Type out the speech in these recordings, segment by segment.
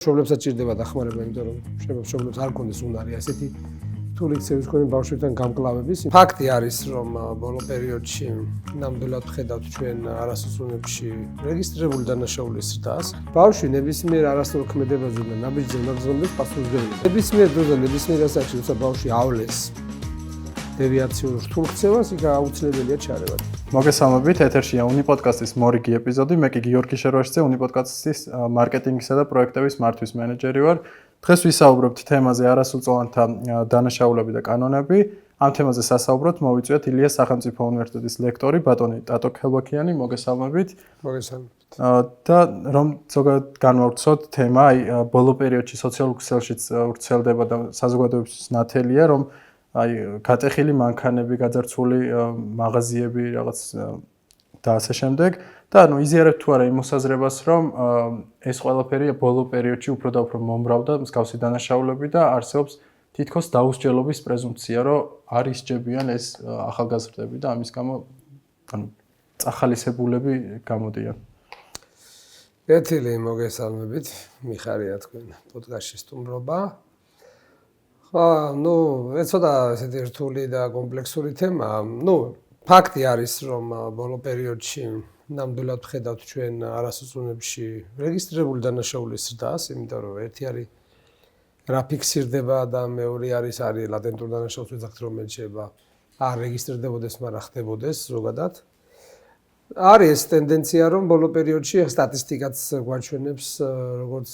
მშობლებსაც ჭირდება დახმარება, იმიტომ რომ მშობლებს არ კონდეს უნარი ასეთი რთული ქცევის მქონე ბავშვებთან გამკლავების. ფაქტი არის, რომ ბოლო პერიოდში ნამდვილად ვხედავთ ჩვენ არასასწორებში რეგისტრირებული დანაშაულის ზრდას. ბავშვი ნებისმიერ არასწორ ქმედებაზე და ნაბიჯზე უნდა გზნდეს პასუხისმგებლობა. ნებისმიერ დროზე ნებისმიერ ასაკში, როცა ბავშვი ავლეს დევიაციურ რთულ ქცევას, იქ აუცილებელია ჩარევა. მოგესალმებით, ეთერშია უნი პოდკასტის მორიგი ეპიზოდი. მე კი გიორგი შერვაშიძე, უნი პოდკასტის მარკეტინგისა და პროექტების მართვის მენეჯერი ვარ. დღეს ვისაუბრებთ თემაზე არასრულწლოვანთა დანაშაულები და კანონები. ამ თემაზე სასაუბროთ მოვიწვიეთ ილიას სახელმწიფო უნივერსიტეტის ლექტორი ბატონი ტატო ქელბაქიანი. მოგესალმებით. მოგესალმებით. და რომ ზოგადად განვავრცოთ თემა, ბოლო პერიოდში სოციალურ ქსელშიც ვრცელდება და საზოგადოებისთვის ნათელია, რომ გატეხილი მანქანები, გაძარცვული მაღაზიები, რაღაც და ასე შემდეგ. და იზიარებთ თუ არა იმ მოსაზრებას, რომ ეს ყველაფერი ბოლო პერიოდში უფრო და უფრო მომრავლდა მსგავსი დანაშაულები და არსებობს თითქოს დაუსჯელობის პრეზუმპცია, რომ არ ისჯებიან ეს ახალგაზრდები და ამის გამო წახალისებულები გამოდიან. ერთილი მოგესალმებით, მიხარია თქვენ პოდკასტში სტუმრობა. ცოტა ესეთი რთული და კომპლექსური თემაა. ფაქტი არის, რომ ბოლო პერიოდში ნამდვილად ვხედავთ ჩვენ არასასწორებში რეგისტრირებული დანაშაულის ზრდას, იმიტომ რომ ერთი არის რა ფიქსირდება და მეორე არის ლატენტურ დანაშაულს ვეძახთ, რომელიც შეიძლება არ რეგისტრირდებოდეს, მაგრამ ხდებოდეს ზოგადად. არის ეს ტენდენცია, რომ ბოლო პერიოდში სტატისტიკაც გვაჩვენებს როგორც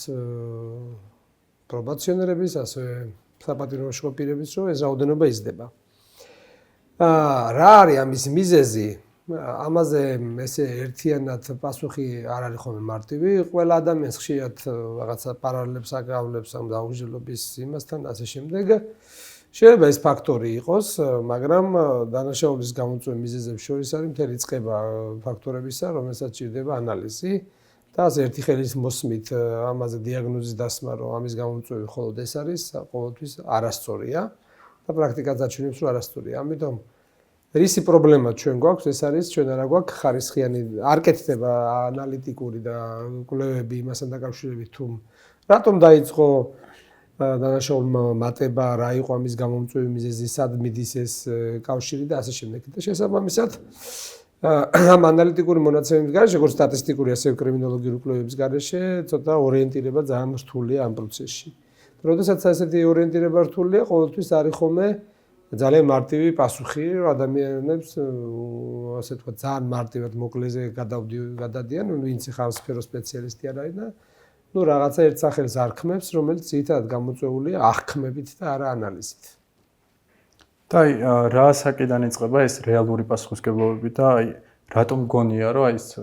პრობაციონერების, ასევე საპატიმრო პირების, რომ ეს რაოდენობა იზრდება. რა არის ამის მიზეზი? ამაზე ესე ერთიანად პასუხი არ არის ხოლმე მარტივი. ყველა ადამიანს ხშირად რაღაცა პარალელებს აკავლებს ამ დაუსჯელობის იმასთან და ასე შემდეგ. შეიძლება ეს ფაქტორი იყოს, მაგრამ დანაშაულის გამოწვევი მიზეზებს შორის არის მთელი წყება ფაქტორებისა, რომელსაც ჭირდება ანალიზი. და ასე ერთი ხელის მოსმით ამაზე დიაგნოზის დასმა, რომ ამის გამოწვევი მხოლოდ ეს არის, ყოველთვის არასწორია და პრაქტიკაც აჩვენებს, რომ არასწორია. ამიტომ რისი პრობლემა ჩვენ გვაქვს, ეს არის ჩვენ არა გვაქვს ხარისხიანი არ კეთდება ანალიტიკური და კვლევები იმასთან დაკავშირებით, თუ რატომ დაიწყო დანაშაულმა მატება, რა იყო ამის გამომწვევი მიზეზი, სად მიდის ეს კავშირი და ასე შემდეგ. და შესაბამისად ამ ანალიტიკური მონაცემების გარეშე, როგორც სტატისტიკური, ასევე კრიმინოლოგიური კვლევების გარეშე, ცოტა ორიენტირება ძალიან რთულია ამ პროცესში. როდესაც ასეთი ორიენტირება რთულია, ყოველთვის არის ხოლმე ძალიან მარტივი პასუხი, რომ ადამიანებს ასე თქვა ძალიან მარტივად მოკლეზე გადადიან, ვინც ახლა სფეროს სპეციალისტი არ არის და რაღაცა ერთ სახელს არქმევს, რომელიც ძირითადად გამოწვეულია აღქმებით და არა ანალიზით. და რა საკიდან იწყება ეს რეალური პასუხისმგებლობები და რატომ გონია, რომ ეს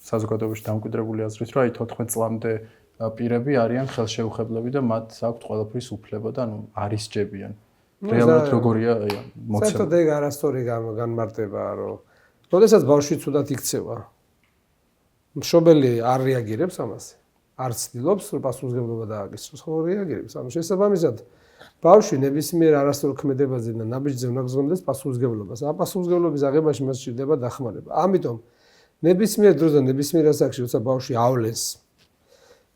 საზოგადოებაში დამკვიდრებული აზრით, რომ 14 წლამდე პირები არიან ხელშეუხებლები და მათ აქვთ ყველაფრის უფლება და არ ისჯებიან. რეალურად როგორია მოცემა? საერთოდ ეგ არასწორი განმარტება, რომ როდესაც ბავშვი ცუდად იქცევა, მშობელი არ რეაგირებს ამაზე. არ ცდილობს პასუხისმგებლობა დააკისროს, ხო რეაგირებს. ანუ შესაბამისად ბავშვი ნებისმიერ არასწორ ქმედებაზე და ნაბიჯზე უნდა გზნდეს პასუხისმგებლობას. ამ პასუხისმგებლობის აღებაში მას ჭირდება დახმარება. ამიტომ ნებისმიერ დროზე ნებისმიერ ასაკში, როცა ბავშვი ავლეს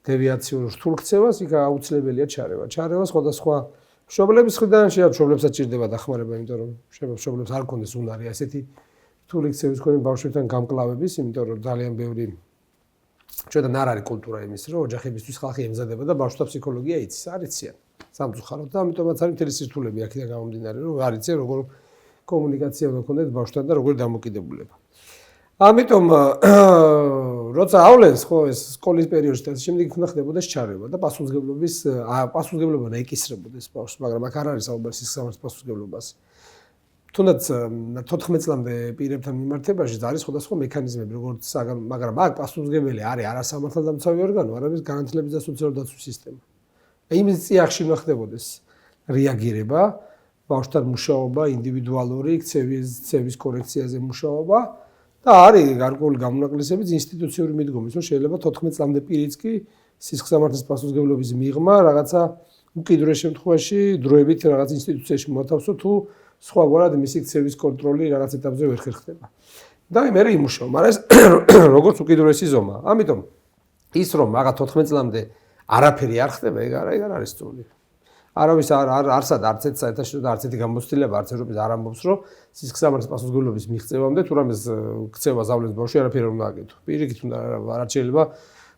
დევიაციურ რთულ ქცევას, იქ აუცილებელია ჩარევა. ჩარევა სხვადასხვა მშობლების მხრიდან მშობლებსაც ჭირდება დახმარება, იმიტომ რომ მშობლებს არ კონდეს უნარი ასეთი რთული ქცევის მქონე ბავშვებთან გამკლავების, იმიტომ რომ ძალიან ბევრი ჩვენთან არ არის კულტურა იმის, რომ ოჯახებისთვის ხალხი ემზადება და ბავშვთა ფსიქოლოგია იცის, არ იციან. სამწუხაროდ და ამიტომაც არის მთელი სირთულეები აქედან გამომდინარე, რომ არ იციან როგორ კომუნიკაცია უნდა ქონდეს ბავშვთან და როგორ დამოკიდებულება. ამიტომ როცა ავლენს ხო ეს სკოლის პერიოდში და შემდეგ უნდა ხდებოდეს ჩარევა და პასუხისმგებლობა უნდა ეკისრებოდეს ბავშვს, მაგრამ აქ არ არის საუბარი სისხლის პასუხისმგებლობას. თუნდაც 14 წლამდე პირებთან მიმართებაში არის სხვადასხვა მექანიზმები, როგორც მაგრამ აქ პასუხისმგებელი არის არასამართალდამცავი ორგანო, არამედ განათლების და სოციალური დაცვის სისტემა. იმის წიაღში უნდა ხდებოდეს რეაგირება, ბავშვთან მუშაობა, ინდივიდუალური ქცევის კორექციაზე მუშაობა და არის გარკვეული გამონაკლისებიც ინსტიტუციური მიდგომის, რომ შეიძლება 14 წლამდე პირიც კი სისხლსამართლის პასუხისმგებლობის მიღმა რაღაცა უკიდურეს შემთხვევაში დროებით რაღაც ინსტიტუციაში მოათავსო თუ სხვაგვარად მისი ქცევის კონტროლი რაღაც ეტაპზე ვერ ხერხდება. და მე იმუშავა, მაგრამ ეს როგორც უკიდურესი ზომა. ამიტომ ის რომ მაგა 14 წლამდე არაფერი არ ხდება, ეგ არ არის სწული. არავის არც ერთ საერთაშორისო არც ერთი გამოცდილება არც ევროპის არ ამბობს, რომ სისხლსამართლის პასუხისმგებლობის მიღწევამდე თუ რამეს ქცევა ზავლის ბავშვი არაფერი არ უნდა აკეთო. პირიქით უნდა არ შეიძლება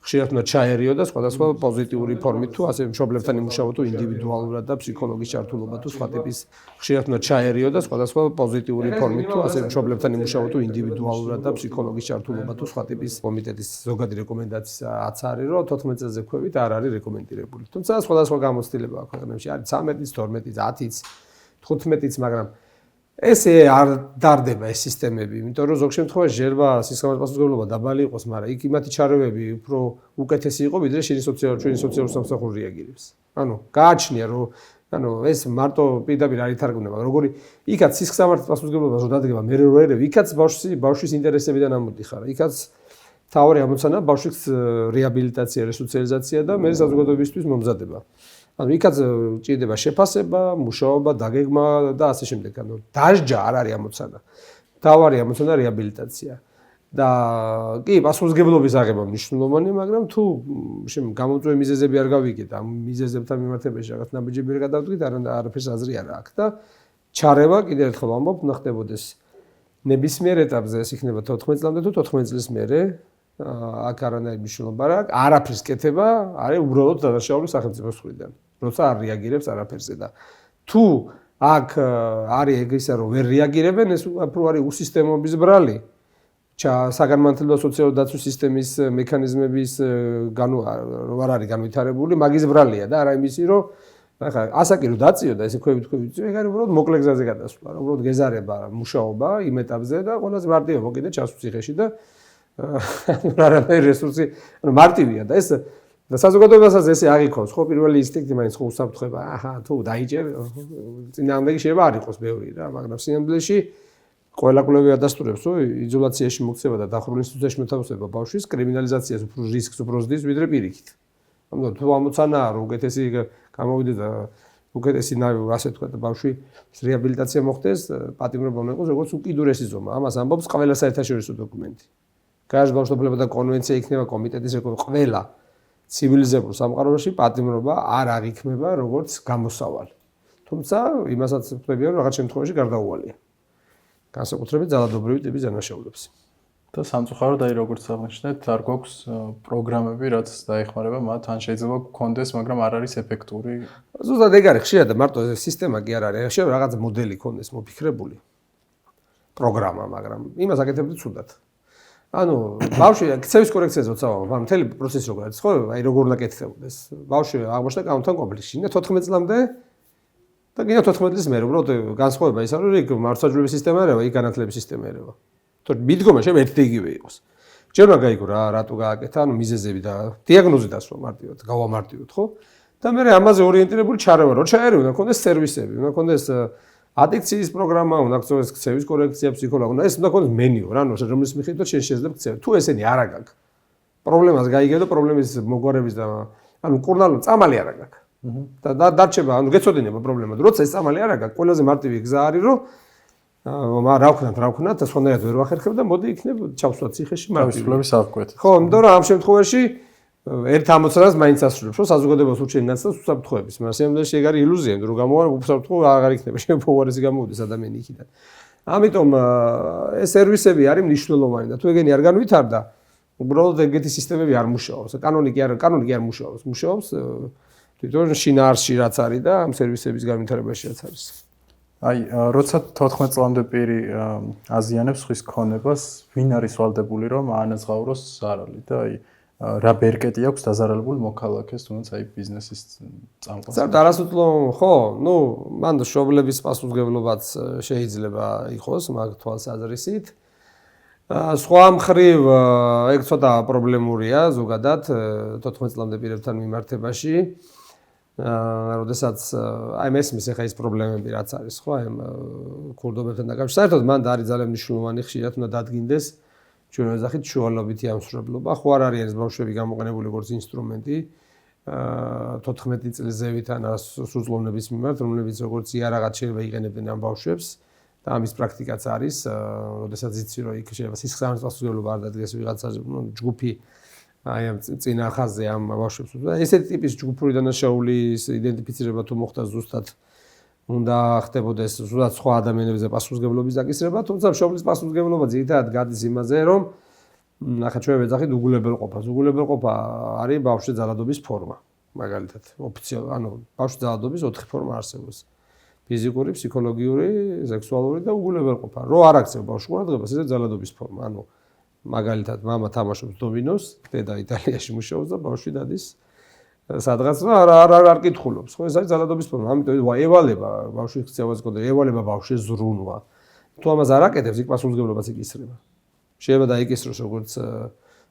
ხშირად უნდა ჩაერიო და სხვადასხვა პოზიტიური ფორმით თუ ასე მშობლებთან იმუშაო თუ ინდივიდუალურად და ფსიქოლოგის ჩართულობა თუ სხვა ტიპის ხშირად უნდა ჩაერიო და სხვადასხვა პოზიტიური ფორმით თუ ასე მშობლებთან იმუშაო თუ ინდივიდუალურად და ფსიქოლოგის ჩართულობა თუ სხვა ტიპის კომიტეტის ზოგადი რეკომენდაციაც არის რომ 14 წელზე ქვევით არ არის რეკომენდირებული. თუმცა სხვადასხვა გამოცდილება აქვს ქვეყნებში არის 13-იც, 12-იც, 10-იც, 15-იც, მაგრამ ესე არ დარდება ეს სისტემები, იმიტომ რომ ზოგ შემთხვევაში შეიძლება სისხლის პასუხისმგებლობა დაბალი იყოს, მაგრამ იქ იმათი ჩარევები უფრო უკეთესი იყო, ვიდრე ჩვენი სოციალური სამსახური რეაგირებს. ანუ გააჩნია რომ ეს მარტო პირდაპირ არ ითარგმნება, როგორი იქაც სისხლის პასუხისმგებლობა რო დადგება, მე რო ერევ, იქაც ბავშვის ინტერესებიდან ამოდიხარ. იქაც თავი ამოცანა ბავშვის რეაბილიტაცია, რესოციალიზაცია და მე საზოგადოებისთვის მომზადება. ანუ იქაც ჭირდება შეფასება, მუშაობა, დაგეგმა და ასე შემდეგ. ანუ დასჯა არ არის ამოცანა. თავარი ამოცანა რეაბილიტაცია. და კი, პასუხისმგებლობის აღება მნიშვნელოვანია, მაგრამ თუ გამომწვევი მიზეზები არ გავიგეთ, ამ მიზეზებთან მიმართებაში რაღაც ნაბიჯები არ გადავდგით, არაფერს აზრი არ აქვს და ჩარევა კიდევ ერთხელ ვამბობ, უნდა ხდებოდეს ნებისმიერ ეტაპზე, ეს იქნება 14 წლამდე თუ 14 წლის მერე. აქ არანაირი მნიშვნელობა არ აქვს, არაფრის კეთება არის უბრალოდ დადაშაული სახელმწიფოს მხრიდან. როცა არ რეაგირებს არაფერზე და თუ აქ არის ეგ ისე რომ ვერ რეაგირებენ, ეს უფრო არის უსისტემობის ბრალი. საგანმანათლებლო სოციალური დაცვის სისტემის მექანიზმების არ არის განვითარებული, მაგის ბრალია და არა იმისი რომ ახლა ასაკი რომ დაწიო და ესე ქვევით, ეგ არის უბრალოდ მოკლე გზაზე გადასვლა, უბრალოდ გეზარება მუშაობა იმ ეტაპზე და ყველაზე მარტივია მოკიდე ჩასვლა ციხეში და არაფერი რესურსი, ანუ მარტივია და ეს და საზოგადოებასაც ესე აღიქონს, ხო პირველი ინსტინქტი მაინც ხო უსაფრთხოება, აჰა თუ დაიჭერ, წინააღმდეგი შეიძლება არ იყოს ბევრი რა, მაგრამ სინამდვილეში ყველა კვლევი ადასტურებს, რომ იზოლაციაში მოქცევა და დახურულ ინსტიტუციაში მოთავსება ბავშვის კრიმინალიზაციას უფრო რისკს უფრო ზრდის ვიდრე პირიქით. ამიტომ თუ ამოცანაა რომ უკეთესი გამოვიდეს და უკეთესი ასე თქვა და ბავშვის რეაბილიტაცია მოხდეს, პატიმრობა უნდა იყოს როგორც უკიდურესი ზომა. ამას ამბობს ყველა საერთაშორისო დოკუმენტი. გაჟ ბავშვთა კონვენცია იქნება კომიტეტის ყველა ცივილიზებულ სამყაროში პატიმრობა არ აღიქმება როგორც გამოსავალი. თუმცა იმასაც ვთქვებიან რომ რაღაც შემთხვევაში გარდაუვალია. განსაკუთრებით ძალადობრივი ტიპის დანაშაულებს. და სამწუხაროდ აი როგორც აღნიშნეთ, არ გვაქვს პროგრამები, რაც დაეხმარება მათ, ან შეიძლება გქონდეს, მაგრამ არ არის ეფექტური. ზუსტად ეგ არის, ხშირად მარტო ეს სისტემა კი არ არის, შეიძლება რაღაც მოდელი ქონდეს მოფიქრებული. პროგრამა, მაგრამ იმას აკეთებდი ცუდად. ანუ ბავშვი ქცევის კორექციაზე ვცავ, მაგრამ მთელი პროცესი როგორ არის, ხო? აი როგორ უნდა კეთდებოდეს. ბავშვი აღმოჩნდა კანონთან კონფლიქტში, და 14 წლამდე და კიდევ 14 წლის მერე უბრალოდ განსხვავება ის არის, რომ იქ მართლმსაჯულების სისტემა ერევა, იქ განათლების სისტემა ერევა. თორე მიდგომა შეიძლება ერთი და იგივე იყოს. ჯერ უნდა გაიგო რა, რატო გააკეთა, ანუ მიზეზები და დიაგნოზი დასვა მარტივად, გავამარტივოთ, ხო? და მე ამაზე ორიენტირებული ჩარევა, რო ჩაერო, უნდა ქონდეს სერვისები, უნდა ქონდეს ადიქციის პროგრამა, უნდა ქცევის ქცევის კორექცია, ფსიქოლოგი, ეს უნდა ქონდეს მენიუ, რა, რომლის მიხედვით შენ შეიძლება ქცევი. თუ ესენი არ აგაკ. პრობლემას გაიგე და პრობლემის მოგვარების და ანუ კურნალო წამალი არ აგაკ. და დარჩება, ანუ გეცოდინება პრობლემა. როცა ეს წამალი არ აგაკ, ყველაზე მარტივი გზა არის, რომ რა ვქნათ, და სხვანაირად ვერ ვახერხებ და მოდი იქნებ ჩავსვათ ციხეში მარტივი. თავისუფლების აღკვეთ. ხო, იმიტომ რომ ამ შემთხვევაში ერთ ამოცანას მაინც ასრულებს, რომ საზოგადოებას ურჩევნი ნაცვლად უსაფრთხოების, მაგრამ სიამოვნებაში ეგ არის ილუზია, რომ გამოვარ უსაფრთხო აღარ იქნება, შეიძლება უარესი გამოვიდეს ადამიანი იქიდან. ამიტომ ეს სერვისები არის მნიშვნელოვანი და თუ ეგენი არ განვითარდა, უბრალოდ ეგეთი სისტემები არ მუშაობს. კანონი კი არ მუშაობს. მუშაობს თვითონ შინაარსში რაც არის და ამ სერვისების განვითარებაში რაც არის. აი, როცა 14 წლამდე პირი აზიანებს ხის ქონებას, ვინ არის ვალდებული რომ აანაზღაუროს ზარალი და აი რა ბერკეტი აქვს დაზარალებული მოქალაქეს, თუნდაც აი ბიზნესის წამყვანს. საერთოდ არასოთლო, ხო, ნუ მან მშობლების პასუხისმგებლობაც შეიძლება იყოს მაგ თვალსაზრისით. სხვა მხრივ ეგ ცოტა პრობლემურია ზოგადად 14 წლამდე პირებთან მიმართებაში. როდესაც აი მესმის ახლა ეს პრობლემები რაც არის, ხო, აი ქურდობებთან დაკავშირებით. საერთოდ მან არის ძალიან მნიშვნელოვანი ხშირად უნდა დადგინდეს ჩვენ ვეძახით შუალობითი ამსვლელობა. ხო არ არის ეს ბავშვები გამოყენებული როგორც ინსტრუმენტი 14 წლის ზევით ან სრულწლოვნების მიმართ, რომლებიც როგორც იარაღად შეიძლება იყენებდნენ ამ ბავშვებს და ამის პრაქტიკაც არის, როდესაც იცი რომ იქ შეიძლება სისხლის პასუხისმგებლობა არ დადგეს ვიღაცა ჯგუფი აი ამ წინა ხაზზე ამ ბავშვებს. ესეთი ტიპის ჯგუფური დანაშაულის იდენტიფიცირება თუ მოხდა ზუსტად უნდა ხდებოდეს ზუსტად სხვა ადამიანებზე პასუხისმგებლობის დაკისრება, თუმცა მშობლის პასუხისმგებლობა ძირითადად გადის იმაზე, რომ ნახეთ ჩვენ ვეძახით უგულებელყოფას. უგულებელყოფა არის ბავშვის ძალადობის ფორმა, მაგალითად, ოფიციალურად, ანუ ბავშვის ძალადობის 4 ფორმა არსებობს. ფიზიკური, ფსიქოლოგიური, სექსუალური და უგულებელყოფა. რო არ აქცევ ბავშვს ყურადღებას, ეს ძალადობის ფორმა. ანუ მაგალითად, მამა თამაშობს დომინოს, დედა იტალიაში მუშაობს და ბავშვი დადის სადღაც არ კითხულობს. ხო, ეს არის ძალადობის ფორმა. ამიტომ ევალება ბავშვის ქცევას გქონდა, ევალება ბავშვის ზრუნვა. თუ ამას არ აკეთებს, იქ პასუხისმგებლობაც იკისრება. შეიძლება დაიკისროს როგორც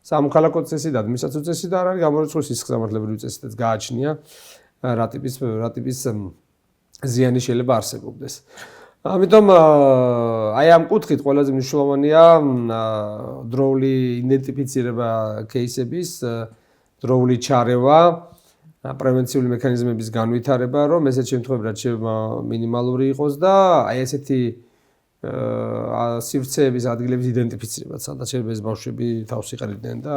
სამოქალაქო წესი და ადმინისტრაციული წესი და არ არის გამორიცხული სისხლსამართლებრივი წესითაც გააჩნია რა ტიპის ზიანი შეიძლება არსებობდეს. ამიტომ აი ამ კუთხით ყველაზე მნიშვნელოვანია დროული იდენტიფიცირება кейსების, დროული ჩარევა, პრევენციული მექანიზმების განვითარება, რომ ესეთ შემთხვევებში რაც შეიძლება მინიმალური იყოს და აი ესეთი სივრცეების ადგილების იდენტიფიცირება, სადაც შეიძლება ეს ბავშვები თავს იყერიდნენ და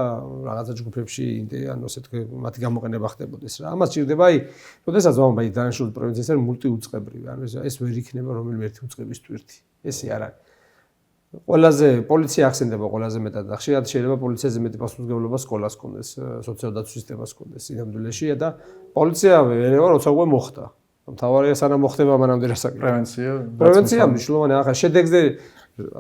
რაღაცა ჯგუფებში ანუ ასე თქვი მათი გამოყენება ხდებოდეს რა. ამას ჭირდება აი, როდესაც ვამბობ დანაშაულის პრევენციის არის მულტიუწყებრივი, ანუ ეს ვერ იქნება რომელიმე ერთი უწყების ტვირთი. ესე არ არის. ყველაზე პოლიცია ახსენდება ყველაზე მეტად და ხშირად შეიძლება პოლიციაზე მეტი პასუხისმგებლობა სკოლას ჰქონდეს, სოციალურ სისტემას ჰქონდეს სინამდვილეში და პოლიცია ვერევა როცა უკვე მოხდა. მთავარია სანამ მოხდება მანამდე რასაკეთებ. პრევენცია მნიშვნელოვანია. ახლა შედეგზე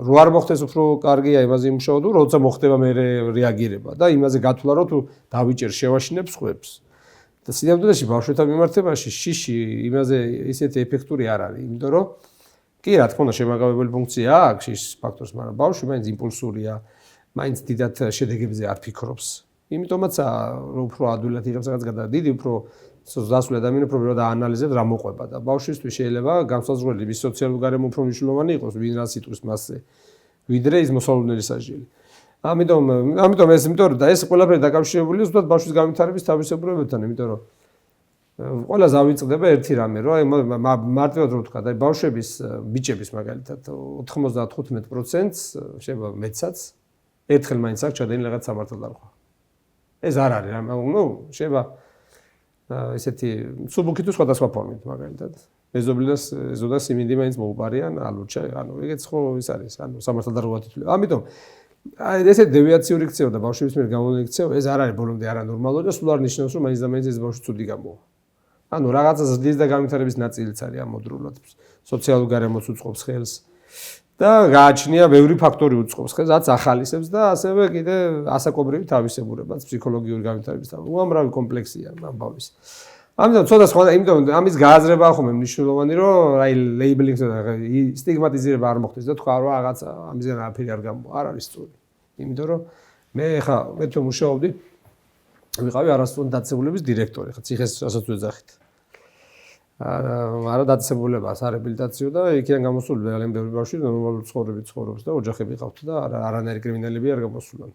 რო არ მოხდეს უფრო კარგია იმაზე იმუშაო თუ როცა მოხდება მე რეაგირება და იმაზე გათვლა რომ თუ დავიჭერ შევაშინებ სხვებს. და სინამდვილეში ბავშვებთან მიმართებაში შიში იმაზე ისეთი ეფექტური არ არის, იმიტომ რომ კი რა თქმა უნდა შემაგავებელი ფუნქცია აქვს შიშის ფაქტორს, მაგრამ ბავშვი მაინც იმპულსურია, მაინც დიდად შედეგებზე არ ფიქრობს. იმიტომაც რომ უფრო ადვილად იღებს რაღაც გადადა დიდი უფრო დასავლ ადამიანს უფრო ბევრად აანალიზებს რა მოყვება და ბავშვისთვის შეიძლება განსაზღვრელი ის სოციალური გარემო უფრო მნიშვნელოვანი იყოს ვინ რა სიტყვის მასზე ვიდრე ის მოსალოდნელი სასჯელი. ამიტომ და ეს ყველაფერი დაკავშირებულია ზუსტად ბავშვის განვითარების თავისებურებებთან, იმიტომ რომ ყველა ზავიწყდება ერთი რამე, რომ აი მარტივად რო ვთქვა, აი ბავშვების ბიჭების მაგალითად 95%-ს შეიძლება მეცაც ერთხელ მაინც აქვს ჩადენილი რაღაც სამართალდარღვა. ეს არ არის რა, ნუ შეიძლება ესეთი სუბუქი თუ სხვადასხვა ფორმით მაგალითად ეზოდას იმინდი მაინც მოუპარიან ალუჩა ანუ ეგეც ხო ის არის ანუ სამართალდარღვევად ითვლება. ამიტომ აი ესეთი დევიაციური ქცევა და ბავშვების მიერ გამოვლენილი ქცევა ეს არ არის ბოლომდე არანორმალური და სულ არ ნიშნავს რომ მაინც და მაინც ეს ბავშვი ცუდი გამოვა. ანუ რაღაცა ზრდის და განვითარების ნაწილიც არის ამოდროულად სოციალურ გარემოც უწყობს ხელს და გააჩნია ბევრი ფაქტორი უწყობს ხელს, რაც ახალისებს და ასევე კიდე ასაკობრივი თავისებურებაც ფსიქოლოგიური განვითარების და უამრავი კომპლექსია ამბავის. ამიტომ ცოტა სხვა იმიტომ ამის გააზრება ხომ მნიშვნელოვანი რომ აი ლეიბლინგს და სტიგმატიზირება არ მოხდეს და თქვა რომ რაღაც ამისგან არაფერი არ გამოვა, არ არის სწორი. იმიტომ რომ მე ხა მე თუ მუშაობდი ვიყავი არასწორად დაწესებულების დირექტორი, ხა ციხეს რასაც ვეძახით. არა დაწესებულებას, არეაბილიტაციო და იქიდან გამოსული ძალიან ბევრი ბავშვი ნორმალური ცხოვრებით ცხოვრობს და ოჯახები ყავთ და არანაირი კრიმინალები არ გამოსულან.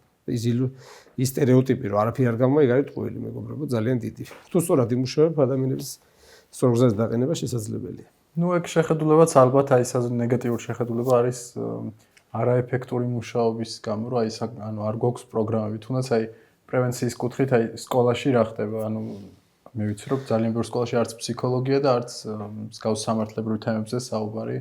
ის სტერეოტიპი რომ არაფერი არ გამოვა, ეგ არის ტყუილი მეგობრებო, ძალიან დიდი. თუ სწორად იმუშავებ, ადამიანების სწორგზის დაყენება შესაძლებელია. ნუ ეგ შეხედულებაც ალბათ აი ეს ნეგატიური შეხედულება არის არაეფექტური მუშაობის გამო, რომ აი ანუ არ გვაქვს პროგრამები, თუნდაც აი პრევენციის კუთხით აი სკოლაში რა ხდება, ანუ მე ვიცი რომ ძალიან ბევრ სკოლაში არც ფსიქოლოგია და არც მსგავს სამართლებრივ თემებზე საუბარი.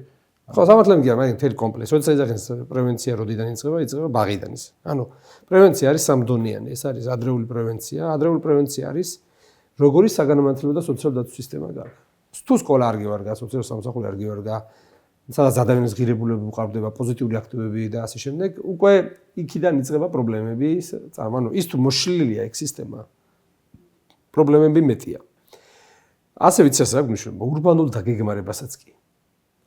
ხო, სამართლებრივი მაგრამ მთელი კომპლექსი. როცა ეძახის პრევენცია როდიდან იწყება ბაღიდან ის. ანუ პრევენცია არის სამდონიანი, ეს არის ადრეული პრევენცია. ადრეული პრევენცია არის როგორი საგანმანათლებლო და სოციალური დაცვის სისტემა გაქვს. თუ სკოლა არ გევარგა, სოციალური სამსახური არ გევარგა, სადაც ადამიანის ღირებულებები უყარდება, პოზიტიური აქტივობები და ასე შემდეგ, უკვე იქიდან იწყება პრობლემები, ანუ ის თუ მოშლილია ეგ სისტემა, პრობლემები მეტია. ასე ვიცი ასე აქვს მნიშვნელობა ურბანულ დაგეგმარებასაც კი.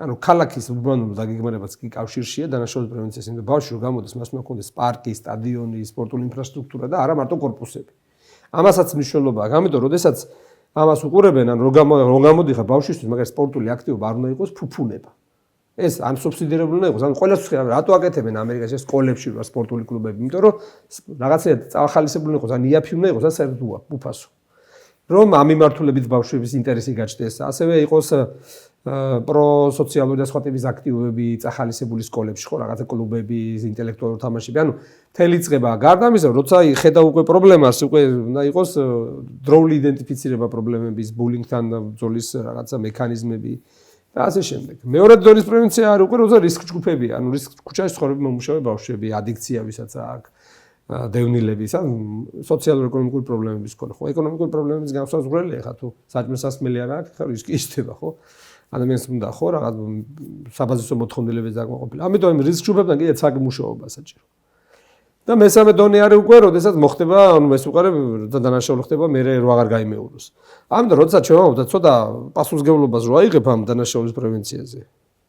ანუ ქალაქის ურბანულ დაგეგმარებაც კი კავშირშია დანაშაულის პრევენციას, იმიტომ ბავშვი რომ გამოდის, მას უნდა ჰქონდეს პარკი, სტადიონი, სპორტული ინფრასტრუქტურა და არა მარტო კორპუსები. ამასაც მნიშვნელობა აქვს. ამიტომ, როდესაც ამას უყურებენ, ან რო გამოდიხარ ბავშვისთვის, მაგარი სპორტული აქტივობა არ უნდა იყოს ფუფუნება. ეს ან სუბსიდირებული უნდა იყოს, ან ყველას რატო აკეთებენ ამერიკაში სკოლებში რა სპორტული კლუბები, იმიტომ რომ რაღაცა წახალისებული უნდა იყოს, ან იაფი უნდა იყოს, ან საერთოდ უფასო. რომ ამ მიმართულებით ბავშვების ინტერესი გაჩნდეს, ასევე იყოს პროსოციალური და სხვა ტიპის აქტივობები წახალისებული სკოლებში, ხო, რაღაცა კლუბები, ინტელექტუალური თამაშები. ანუ მთელი წება. გარდა ამისა, როცა ხედავ უკვე პრობლემას, უკვე უნდა იყოს დროული იდენტიფიცირება პრობლემების, ბულინგთან ბრძოლის რაღაცა მექანიზმები და ასე შემდეგ. მეორე დონის პრევენცია არის უკვე როცა რისკ ჯგუფებია, ანუ რისკ ქუჩაში ცხოვრები მომუშავე ბავშვები, ადიქცია ვისაც აქვს, დევნილების, ან სოციალურ-ეკონომიკური პრობლემების მქონე. ხო, ეკონომიკური პრობლემების განსაზღვრელი ხა თუ საჭმელსასმელი არ აქვს, ხა რისკი ისდება, ხო? ადამიანს უნდა ხო რაღაც საბაზისო მოთხოვნილებებს დაკმაყოფილება. ამიტომ რისკ ჯგუფებთან კიდე ცაგ მუშაობა საჭირო. და მესამე დონე არის უკვე, როდესაც მოხდება, ანუ ეს უყარე დანაშაული ხდება, მე რო აღარ გაიმეოროს. ამიტომ როდესაც ჩვენ ვამბობთ, ცოტა პასუხისმგებლობას რო აიღებ ამ დანაშაულის პრევენციაზე.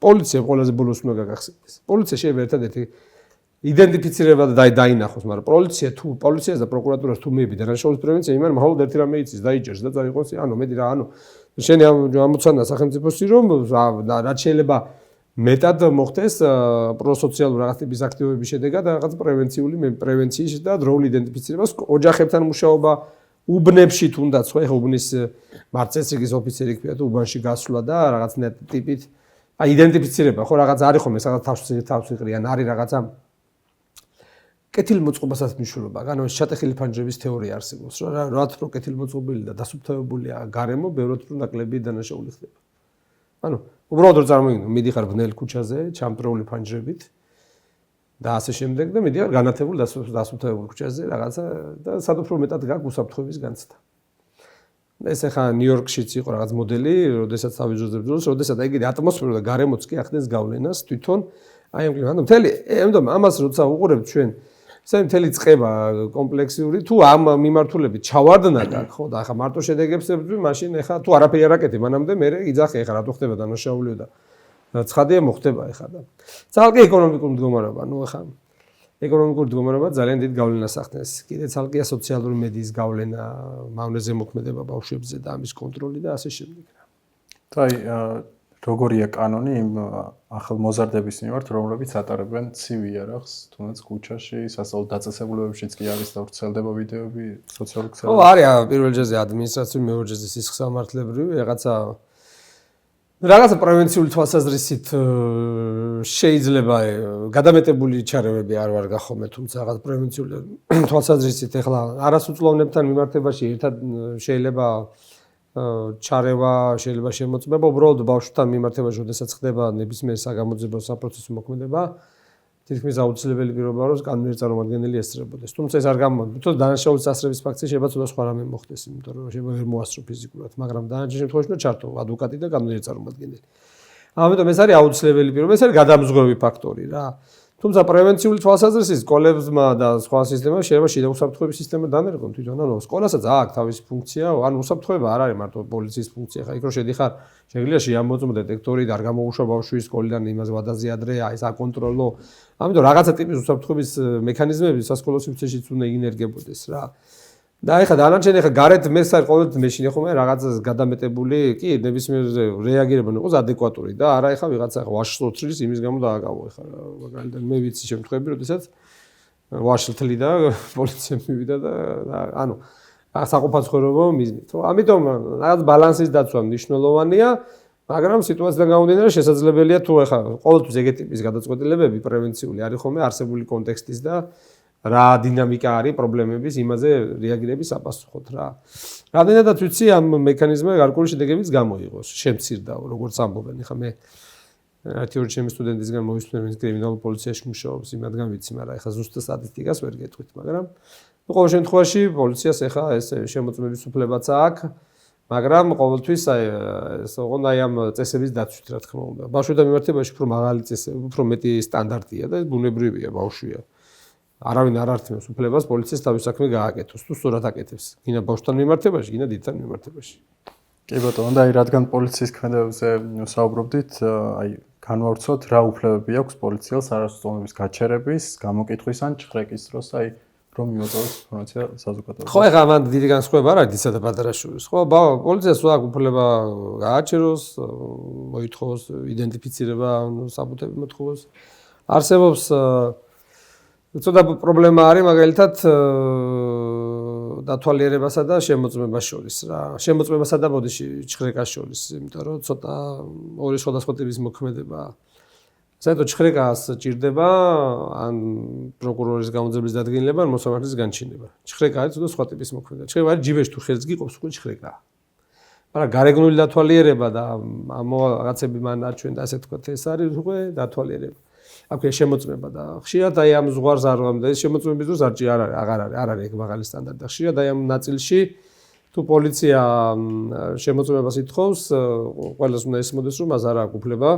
პოლიცია ყველაზე ბოლოს უნდა გაგახსენდეს. პოლიცია შეიძლება ერთადერთი იდენტიფიცირება და დაინახოს, მაგრამ პოლიციას და პროკურატურას თუ მიები დანაშაულის პრევენცია, იმან მხოლოდ ერთი რამე იცის, დაიჯერს და წაიღოს, ანუ მეტი რა, ანუ შენი ამოცანა სახელმწიფოსი რომ რაც შეიძლება მეტად მოხდეს პროსოციალურ რაღაც ტიპის აქტივობების შედეგად რაღაც პრევენციის და დროული იდენტიფიცირებას, ოჯახებთან მუშაობა, უბნებში თუნდაც ხო, ეხა უბნის მარწესრიგის ოფიცერი ქვია თუ უბანში გასვლა და რაღაც ტიპით აი იდენტიფიცირება, ხო, რაღაც არის ხომ ეს რაღაც თავს იყრიან, არის რაღაცა კეთილმოწყობასაც მნიშვნელობა, ანუ შატეხილი ფანჯრების თეორია არსებობს, რომ რაც რო კეთილმოწყობილი და დასუფთავებულია გარემო, ბევრად რო ნაკლები დანაშაული ხდება. ანუ უბრალოდ რო წარმოგიდგენთ, მიდიხარ ბნელ ქუჩაზე, ჩამწრეული ფანჯრებით და ასე შემდეგ და მიდიხარ განათებულ დასუფთავებულ ქუჩაზე რაღაცა და სად უფრო მეტად გაქვს უსაფრთხოების განცდა. ეს ახლა ნიუ-იორკშიც იყო რაღაც მოდელი, როდესაც ავიძრებს დროს, როდესაც ეგეთი ატმოსფერო და გარემოც კი ახდენს გავლენას თვითონ აი ამ კლიმატს. ანუ მთელი ამას როცა უყურებთ ჩვენ ესე მთელი წება კომპლექსიური თუ ამ მიმართულებით ჩავარდნა გაქვს ხო და ახლა მარტო შედეგებს ვწვი მაშინ ახლა თუ არაფერი არ აკეთებ მანამდე მე იძახე ახლა რატო ხდება დანაშაულიო და ცხადია მოხდება ახლა და ცალკე ეკონომიკური მდგომარეობა ნუ ახლა ეკონომიკური მდგომარეობა ძალიან დიდ გავლენას ახდენს კიდე ცალკეა სოციალური მედიის გავლენა მავნეზე მოქმედება ბავშვებზე და ამის კონტროლი და ასე შემდეგ და როგორია კანონი იმ ახალ მოზარდების მიმართ, რომლებიც ატარებენ ცივ იარაღს, თუნდაც ქუჩაში, სასწავლო დაწესებულებებშიც კი არის და ვრცელდება ვიდეოები სოციალურ ქსელებში. ხო, არის პირველ ჯერზე ადმინისტრაციული, მეორე ჯერზე სისხლსამართლებრივი, რაღაცა პრევენციული თვალსაზრისით შეიძლება გადამეტებული ჩარევები არ ვარ გახომე, თუმცა რაღაც პრევენციული თვალსაზრისით ეხლა არასუწლოვნებთან მიმართებაში ერთად შეიძლება ჩარევა შეიძლება შემოწმება უბრალოდ ბავშვთან მიმართებაში, როდესაც ხდება ნებისმიერ საგამოძიებო საპროცესო მოქმედება, თითქმის აუცილებელი პირობაა, რომ კანონიერ წარმომადგენელი ესწრებოდეს. თუმცა ეს არ გამოდის, თორე დანაშაულის დასწრების ფაქტზე შეიძლება ცოტა სხვა რამე მოხდეს, იმიტომ რომ შეიძლება ვერ მოასწრო ფიზიკურად, მაგრამ დანარჩენ შემთხვევაში უნდა ჩართო ადვოკატი და კანონიერ წარმომადგენელი. ამიტომ ეს არის აუცილებელი პირობა, ეს არის გადამზღვრევი ფაქტორი რა. თუმცა პრევენციული თვალსაზრისით სკოლებმა და სხვა სისტემებში შეიძლება შიდა უსაფრთხოების სისტემა დანერგონ თვითონ, ანუ სკოლასაც აქვს თავისი ფუნქცია, ანუ უსაფრთხოება არ არის მარტო პოლიციის ფუნქცია, ხა იქ რო შედიხარ, შეგვიძლია შეამოწმო დეტექტორი და არ გამოუშვა ბავშვი სკოლიდან იმას ვადაზე ადრე, აი საკონტროლო. ამიტომ რაღაცა ტიპის უსაფრთხოების მექანიზმები სასკოლო სივრცეშიც უნდა ინერგებოდეს რა. და ეხლა დანარჩენი ეხლა გარეთ მეს არის ყოველთვის მეშინე ხომ რაღაცას გადამეტებული, კი ნებისმიერ რეაგირება იყოს ადეკვატური და არა ეხლა ვიღაცა ვაშლოთრის იმის გამო დააგავო ეხლა მაგალითად მე ვიცი შემთხვევები, როდესაც ვაშლთლი და პოლიცია მივიდა და ანუ საყოფაცხოვრებო მიზნით. ამიტომ რაღაც ბალანსის დაცვა მნიშვნელოვანია, მაგრამ სიტუაციიდან გამომდინარე შესაძლებელია თუ ეხლა ყოველთვის ეგეთი ტიპის გადაწყვეტილებები პრევენციული არის ხოლმე არსებული კონტექსტის და რა დინამიკა არის პრობლემების იმაზე რეაგირების საპასუხოდ რა. რამდენადაც ვიცი ამ მექანიზმზე გარკვეული შედეგებიც გამოიღოს, შემცირდა როგორც ამბობენ. ეხლა მე ერთი ორი ჩემი სტუდენტისგან მოვისმენთ, ვინც კრიმინალურ პოლიციაში მუშაობს, იმათგან ვიცი, მაგრამ ეხლა ზუსტ სტატისტიკას ვერ გეტყვით, მაგრამ ყოველ შემთხვევაში პოლიციას ეხლა ეს შემოწმების უფლებაც აქვს, მაგრამ ყოველთვის ეს ოღონდ აი ამ წესების დაცვით რა თქმა უნდა. ბავშვთა მიმართებაში უფრო მაღალი წესები, უფრო მეტი სტანდარტია და ეს ბუნებრივია, ბავშვია. არავინ არ ართმევს უფლებას პოლიციას თავის საქმე გააკეთოს, თუ სწორად აკეთებს. გინდა ბავშვთან მიმართებაში, გინდა დიდთან მიმართებაში. კი ბატონო, და აი რადგან პოლიციის ქმედებებზე საუბრობდით, აი განვავრცოთ რა უფლებები აქვს პოლიციას არასწორობის გაჩერების, გამოკითხვის ან ჩხრეკის დროს, აი რომ მიუწევს ინფორმაცია საზოგადოებას. ხო, ეხლა მან დიდი განსხვავება არ არის დისა და პატარა შორის. ხო, პოლიციას აქვს უფლება გააჩეროს, მოითხოვოს იდენტიფიცირება, საბუთები მოთხოვოს. არსებობს ცოტა პრობლემა არის მაგალითად დათვალიერებასა და შემოწმებას შორის რა. შემოწმებასა და ბოდიში ჭხრეკას შორის, იმიტომ რომ ცოტა ორი სხვადასხვა ტიპის მოქმედებაა. საერთოდ ჭხრეკას ჭირდება ან პროკურორის გამოძიების დადგენილება, ან მოსამართლის განჩინება. ჭხრეკა არის ცოტა სხვა ტიპის მოქმედება. ჭხრეკა არის ჯიბეში თუ ხელს გიყობს, უკვე ჭხრეკაა. მაგრამ გარეგნული დათვალიერება და ამ რაღაცები მან არჩვენ და ასე თქვა, ეს არის უკვე დათვალიერება. აქვე შემოწმება და ხშირად აი ამ ზღვარს არ ვამდა ეს შემოწმების დროს აღარ არის ეგ მაღალი სტანდარტი და ხშირად აი ამ ნაწილში თუ პოლიცია შემოწმებას ითხოვს ყველას უნდა ესმოდეს რომ მას არ აქვს უფლება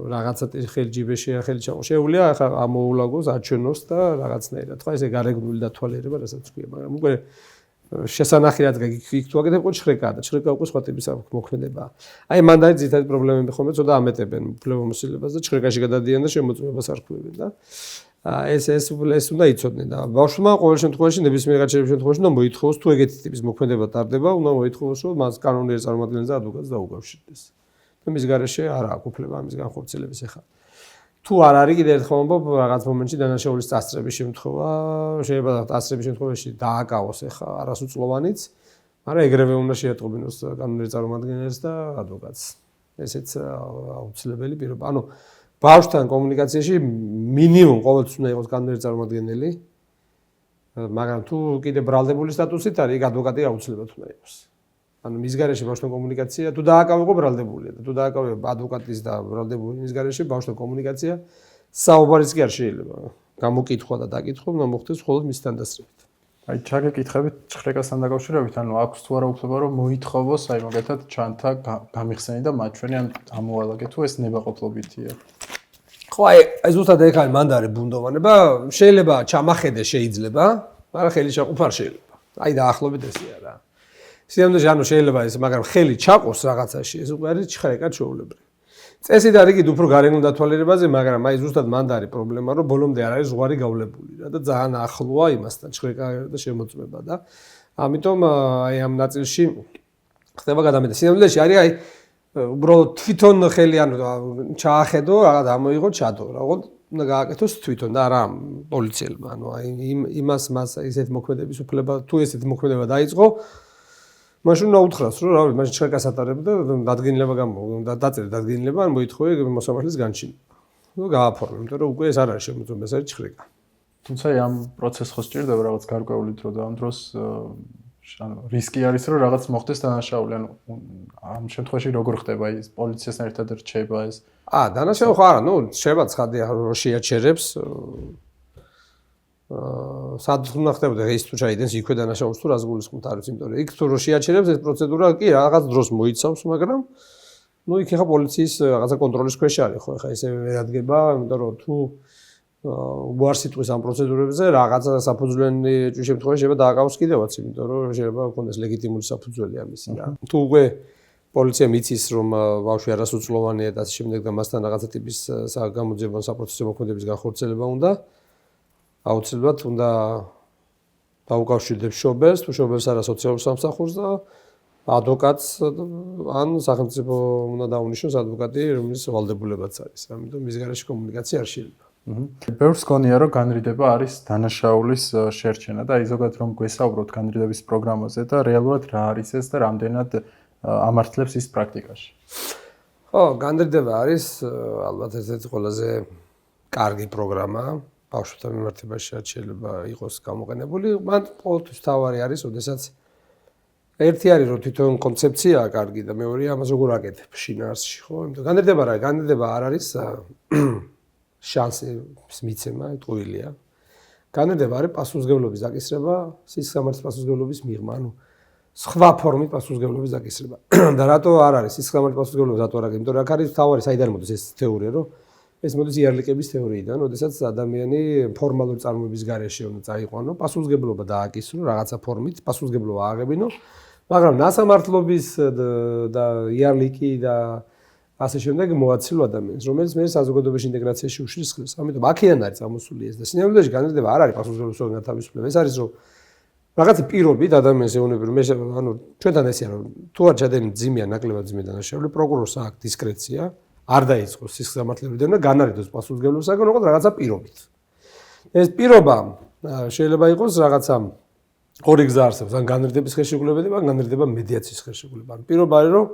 რაღაცა ხელი ჯიბეში ხელი ჩაყო შეუძლია ახლა ამოულაგოს არჩენოს და რაღაცნაირად ხო ესე გარეგნული დათვალიერება რასაც ქვია მაგრამ უკვე შესანახი რაც იქ თუ აკეთებ ყო ჭხრეკა და ჭხრეკა უკვე სხვა ტიპის მოქმედებაა. აი მან არის ძირითადი პრობლემები ხომ ცოტა ამეტებენ უფლებამოსილებას და ჭხრეკაში გადადიან და შემოწმებას არ ხვევენ და ეს უნდა იცოდნენ და ბავშვმა ყოველ შემთხვევაში ნებისმიერ გაჩერების შემთხვევაში უნდა მოითხოვოს თუ ეგეთი ტიპის მოქმედება ტარდება უნდა მოითხოვოს რომ მას კანონიერ წარმომადგენელს და ადვოკატს დაუკავშირდეს. და მის გარეშე არ აქვს უფლება ამის განხორციელების ახლა. თუ არ არის კიდევ ერთხელ ვამბობ რაღაც მომენტში დანაშაულის დასწრების შემთხვევა შეიძლება დასწრების შემთხვევაში დააკავოს ახლა არასრულოვანიც მაგრამ ეგრევე უნდა შეატყობინოს კანონიერ წარმომადგენელს და ადვოკატს ესეც აუცილებელი პირობა ანუ ბავშვთან კომუნიკაციაში მინიმუმ ყოველთვის უნდა იყოს კანონიერ წარმომადგენელი მაგრამ თუ კიდე ბრალდებული სტატუსით არის ეგ ადვოკატი აუცილებლად უნდა იყოს ანუ მის გარეშე ბავშვთან კომუნიკაცია თუ დააკავებო ბრალდებულია და თუ დააკავებო ადვოკატის და ბრალდებული მის გარეშე ბავშვთან კომუნიკაცია საუბარიც კი არ შეიძლება გამოკითხვა და დაკითხვა უნდა მოხდეს მხოლოდ მისთან დასწრებით. აი ჩაგეკითხებით ჭხრეკასთან დაკავშირებით ანუ აქვს თუ არა უფლება რომ მოითხოვოს აი მაგათად ჩანთა გამიხსენი და მაჩვენი ან ამოალაგე თუ ეს ნებაყოფლობითია. ხო აი ზუსტად ეგ არის მანდარი ბუნდოვანება შეიძლება ჩამახედე შეიძლება მაგრამ ხელი ჩაყუp არ შეიძლება. აი დაახლოებით ესეა რა. სიამოვნებაში ანუ შეიძლება ეს მაგრამ ხელი ჩაყოს რაღაცაში ეს უკვე არის ჭხრეკა ჩვეულებრივი. წესით არის კიდე უფრო გარეგნულ დათვალიერებაზე მაგრამ აი ზუსტად მანდ არის პრობლემა რომ ბოლომდე არ არის ზღვარი გავლებული რა და ძალიან ახლოა იმასთან ჭხრეკა და შემოწმება და ამიტომ აი ამ ნაწილში ხდება გადამეტა. სიამოვნებაში არის აი უბრალოდ თვითონ ხელი ანუ ჩაახედო რაღაც ამოიღო ჩადო რა ოღონდ უნდა გააკეთოს თვითონ და არა პოლიციელმა ანუ აი იმას მას ისეთ მოქმედების უფლება თუ ესეთ მოქმედება დაიწყო მაშინ უნდა უთხრას რომ რა ვიცი მაშინ ჭხრეკას ატარებ და დადგენილება და დაწერე დადგენილება ან მოითხოვე მოსამართლის განჩინება. ნუ გააფორმე, იმიტომ რომ უკვე ეს არ არის შემოწმება, ეს არის ჭხრეკა. თუმცა ამ პროცესს ხო სჭირდება რაღაც გარკვეული დრო და ამ დროს ანუ რისკი არის რომ რაღაც მოხდეს დანაშაული, ანუ ამ შემთხვევაში როგორ ხდება ის პოლიციასთან ერთად რჩება ეს? დანაშაული ხო არა, ნუ შეიძლება ცხადია რომ შეაჩერებს სად უნდა ხდებოდა ის თუ ჩაიდენს იქვე დანაშაულს თუ რას გულისხმობთ არ ვიცი იმიტომ რომ იქ თუ რო შეაჩერებს ეს პროცედურა კი რაღაც დროს მოიცავს მაგრამ ნუ იქ ხა პოლიციის რაღაცა კონტროლის ქვეშ არის ხო ხა ესე ვერ ადგება იმიტომ რომ თუ უარს იტყვის ამ პროცედურებზე რაღაცა საფუძვლიანი შემთხვევაში შეიძლება დააკავოს კიდევაც იმიტომ რომ შეიძლება ქონდეს ლეგიტიმური საფუძველი ამისი რა თუ უკვე პოლიცია მიცის რომ ბავშვი არასრულოვანია და ასე შემდეგ და მასთან რაღაცა ტიპის გამოძიებო საპროცესო მოქმედების განხორციელება უნდა აუცილებლად უნდა დაუკავშირდეს შობელს, თუ შობელს არა სოციალურ სამსახურს და ადვოკატს ან სახელმწიფო უნდა დაუნიშნოს ადვოკატი, რომლის ვალდებულებაც არის. ამიტომ მის გარეშე კომუნიკაცია არ შეიძლება. ბევრს გონია რომ განრიდება არის დანაშაულის შერჩენა და აი ზოგადად რომ გვესაუბროთ განრიდების პროგრამაზე და რეალურად რა არის ეს და რამდენად ამართლებს ის პრაქტიკაში. ხო, განრიდება არის ალბათ ერთ-ერთი ყველაზე კარგი პროგრამა. ბავშვთა მიმართებაში შეიძლება იყოს გამოყენებული. მან ყოველთვის თავარი არის, ოდესაც ერთი არის რომ თვითონ კონცეფციაა კარგი და მეორეა ამას როგორ აკეთებ შინაარსში, ხო? იმიტომ განრიდება არ არის შანსის მიცემა, ტყუილია. განრიდება არის პასუხისმგებლობის დაკისრება, სისხლისღამართლის პასუხისმგებლობის მიღმა, ანუ სხვა ფორმით პასუხისმგებლობის დაკისრება. და რატო არ არის სისხლისღამართლის პასუხისმგებლობა რატო არ არის? იმიტომ რომ აქ არის თავარი საიდან მოდის ეს თეორია, რომ ეს მოდის იარლიკების თეორიიდან, როდესაც ადამიანი ფორმალური წარმოების გარეშე უნდა წაიყვანო, პასუხისმგებლობა დააკისრო რაღაცა ფორმით, პასუხისმგებლობა ააღებინო, მაგრამ ნასამართლობის და იარლიკი და ასე შემდეგ მოაცილო ადამიანს, რომელიც მე საზოგადოებაში ინტეგრაციაში უშლის ხილს. ამიტომ აქედან არის წამოსული ეს და სინამდვილეში განრიდება არ არის პასუხისმგებლობის თავისუფლება. ეს არის რომ რაღაცა პირობით ადამიანს ეუბნები რომ მე ანუ ჩვენთან ესეა რომ თუ არ ჩადენი ძიმია ნაკლებად ძიმე დანაშაული, პროკურორს აქვს დისკრეცია არ დაიწყოს სისხლისღამართლებიდან და განარიდოს პასუხისმგებლობისაგან, ოღონდ რაღაცა პირობით. ეს პირობა შეიძლება იყოს რაღაცა ორი გზა არსებობს, ან განრიდების ხელშეკრულებები, ან განრიდება მედიაციის ხელშეკრულება. ან პირველი არის რომ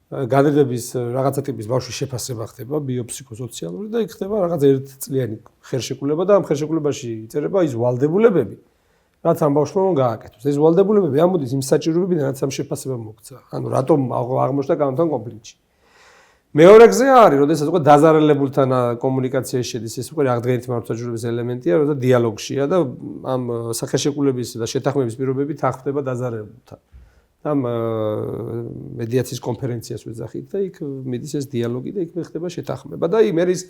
განრიდების რაღაცა ტიპის ბავშვის შეფასება ხდება ბიოფსიქოსოციალური და იქ ხდება რაღაც ერთწლიანი ხელშეკრულება და ამ ხელშეკრულებაში იწერება ის ვალდებულებები, რაც ამ ბავშვმა უნდა გააკეთოს. ეს ვალდებულებები ამოდის იმ საჭიროებებიდან, რაც ამ შეფასებამ მოქცა. ანუ რატომ აღმოჩნდა კანონთან კონფლიქტში. მეორე გზა არის, როდესაც უკვე დაზარალებულთან კომუნიკაციაში შედის, ეს უკვე აღდგენითი მართლმსაჯულების ელემენტია, როცა დიალოგშია და ამ სახელშეკრულების და შეთანხმების პირობები თანხმდება დაზარალებულთან. ამ მედიაციის კონფერენციას ვეძახით და იქ მიდის ეს დიალოგი და იქ ხდება შეთანხმება და იმ ერის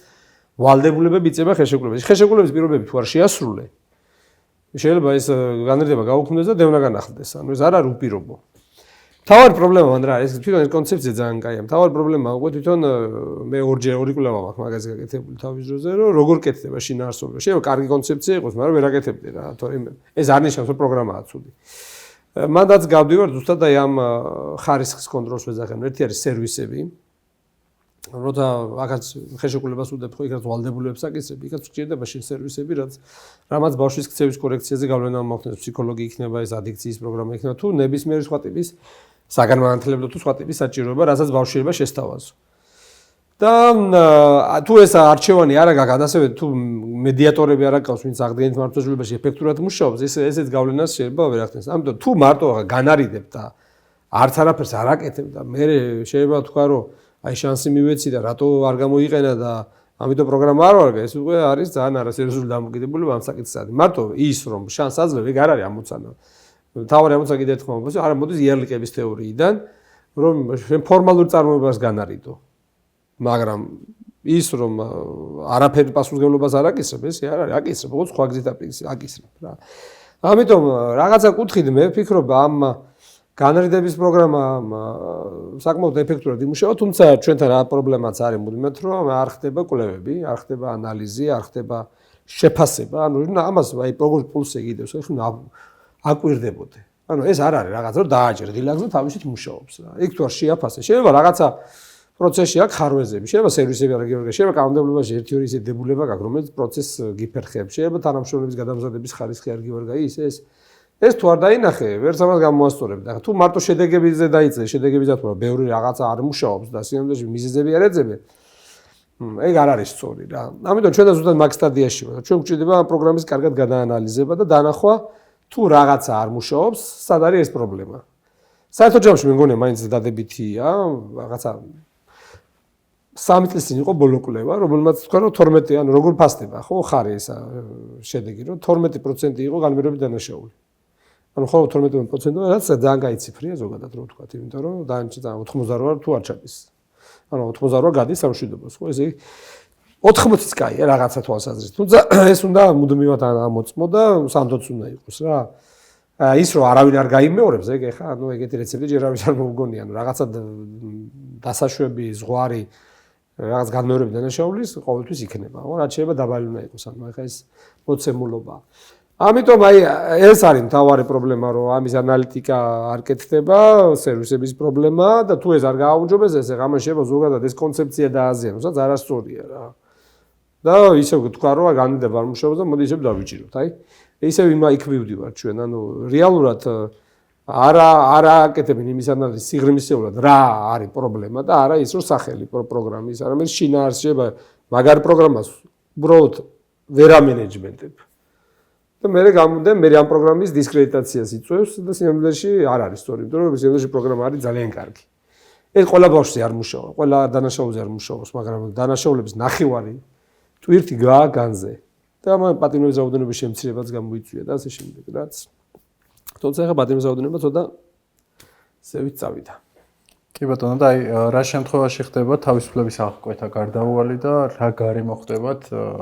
ვალდებულებები იწება ხელშეკრულებაში. ხელშეკრულების პირობები თუ არ შეასრულე, შეიძლება ეს განრიდება გაუქმდეს და დევნა განახლდეს. ანუ ეს არ არის უპირობო. თავარი პრობლემა მან რა არის, თვითონ ეს კონცეფცია ძალიან კაია. თავარი პრობლემა უკვე თვითონ მე ორი კვლევა მაქვს მაგაზე გაკეთებული თავის დროზე, რომ როგორ კეთდება შინაარსობა. შეიძლება კარგი კონცეფცია იყოს, მაგრამ ვერ აკეთებდი რა, თორემ ეს არ ნიშნავს, რომ პროგრამაა ცუდი. მანდაც გავდივარ ზუსტად აი ამ ხარისხის კონტროლს ვეძახებ. ერთი არის სერვისები. როცა აქაც ხელშეკრულებას უდებ ხო, იქაც ვალდებულებებს აკისრებ, იქაც გჭირდება შენ სერვისები, რამაც ბავშვის ქცევის კორექციაზე გავლენა მოხდენს, ფსიქოლოგი იქნება, ეს ადიქციის პროგრამა იქნება, თუ ნებისმიერი სხვა ტიპის საგანმანათლებლო თუ სხვა ტიპის საჭიროება, რასაც ბავშვი შეიძლება შესთავაზო. და თუ ეს არჩევანი არ აქვს, გადასავე თუ მედიატორები არ აქვს, ვინც აღდგენით მართლმსაჯულებაში ეფექტურად მუშაობს, ესეც გავლენას შეიძლება ვერ ახდენს. ამიტომ თუ მარტო განარიდებ და არც არაფერს არ აკეთებ და მე შეიძლება თქვა რომ აი შანსი მივეცი და რატო არ გამოიყენა და ამიტომ პროგრამა არ ვარგა, ეს უკვე არის ძალიან არასერიოზული დამოკიდებულება ამ საკითხსადმი. მარტო ის რომ შანს აძლევ, ეგ არ არის ამოცანა. თავარი ამოცანა კიდევ ერთხელ მომბოს, არა მოდის იარლიკების თეორიიდან, რომ ფორმალურ წარმოებას განარიდო. მაგრამ ის რომ არაფერი პასუხისმგებლობას არ აკისრებ, ეს არ არის, აკისრებ, ოღონდ სხვა გზით აკისრებ რა. ამიტომ რაღაცა კუთხით მე ვფიქრობ ამ განრიდების პროგრამა საკმაოდ ეფექტურად იმუშავა, თუმცა ჩვენთან რა პრობლემაც არის მუდმივად, რომ არ ხდება კვლევები, არ ხდება ანალიზი, არ ხდება შეფასება, ანუ ამას აი პროგრამის პულსზე კიდევს ხო აკვირდებოდე. ანუ ეს არ არის რაღაც რომ დააჭერ დილაგზე თავისით მუშაობს რა. იქ თუ არ შეაფასე, შეიძლება რაღაცა პროცესში აქვს ხარვეზები, შეიძლება სერვისები არ გიორგა, შეიძლება კანონმდებლობაში ერთი-ორი ისეთი დებულება გაქვს, რომელიც პროცესს გიფერხებს, შეიძლება თანამშრომლების გადამზადების ხარისხი არ გიორგა ეს თუ არ დაინახე, ვერც ამას გამოასწორებ და თუ მარტო შედეგებზე დაიწე, შედეგები დათმობა, ბევრი რაღაცა არ მუშაობს და სიამოვნებაში მიზეზები არ ეძებენ. ეგ არ არის სწორი რა. ამიტომ ჩვენ და ზუსტად მაგ სტადიაში ვართ. ჩვენ გვჭირდება ამ პროგრამის კარგად გადაანალიზება და დანახვა თუ რაღაცა არ მუშაობს, სად არის ეს პრობლემა. საერთოდ ჯამში მე მგონია მაინც დადებითია, რაღაცა 3 წლის წინ იყო ბოლო კვლევა, რომელმაც თქვა რომ 12, ანუ როგორ ფასდება, ხო, ხარი ეს შედეგი, რომ 12% იყო განმეორებით დანაშაული. ანუ ხო 12%, რაც ძალიან კაი ციფრია ზოგადად რომ ვთქვათ, იმიტომ რომ დაანჩა 88 თუ არ ჩადის. ანუ 88 გადის სამშვიდობოს, ხო, ესე 80-იც კაია რაღაცა თვალსაზრისით. თუმცა ეს უნდა მუდმივად ამოწმო და სანდოც უნდა იყოს რა. ის რომ არავინ არ გაიმეორებს, ეგ ეხა, ანუ ეგეთი რეცეპტი ჯერ არავის არ მომგონია, ანუ რაღაცა დასაშვები, ზღვარი რაღაც განმეორებით დანაშაულის ყოველთვის იქნება, ხო, რაც შეიძლება დაბალი უნდა იყოს, ანუ ეხა ეს მოცემულობაა. ამიტომ აი ეს არის მთავარი პრობლემა, რომ ამის ანალიტიკა არ კეთდება, სერვისების პრობლემა და თუ ეს არ გააუმჯობეს, ეს ამან შეიძლება ზოგადად ეს კონცეფცია დააზიანოს, რაც არასწორია რა. და ისე ვთქვა, რომ განმდება არ მუშაობს და მოდი ისევ დავიჭიროთ, აი. ისევ იქ მივდივართ ჩვენ, ანუ რეალურად არა აკეთებენ იმის ანალიზს სიღრმისეულად რა არის პრობლემა და არა ის რომ სახელი პროგრამის, არამედ შინაარსი შეიძლება მაგარი პროგრამას უბრალოდ ვერ ამენეჯმენტებ. და მე გამომდა მე ამ პროგრამის დისკრედიტაციას იწვევს და სინამდვილეში არ არის სწორი, იმიტომ რომ სინამდვილეში პროგრამა არის ძალიან კარგი. ეს ყველა ბავშვზე არ მუშაობს, ყველა დანაშაულზე არ მუშაობს, მაგრამ დანაშაულების ნახევარი ტვირთი განზე. და ამ პატიმრების რაოდენობის შემცირებაც გამოიწვია და ასე შემდეგ, რაც თუმცა ახლა პატიმრების რაოდენობა ცოტა ზევით წავიდა. კი ბატონო, და აი რა შემთხვევაში ხდება თავისუფლების აღკვეთა გარდაუვალი და რა გარემო ხდებათ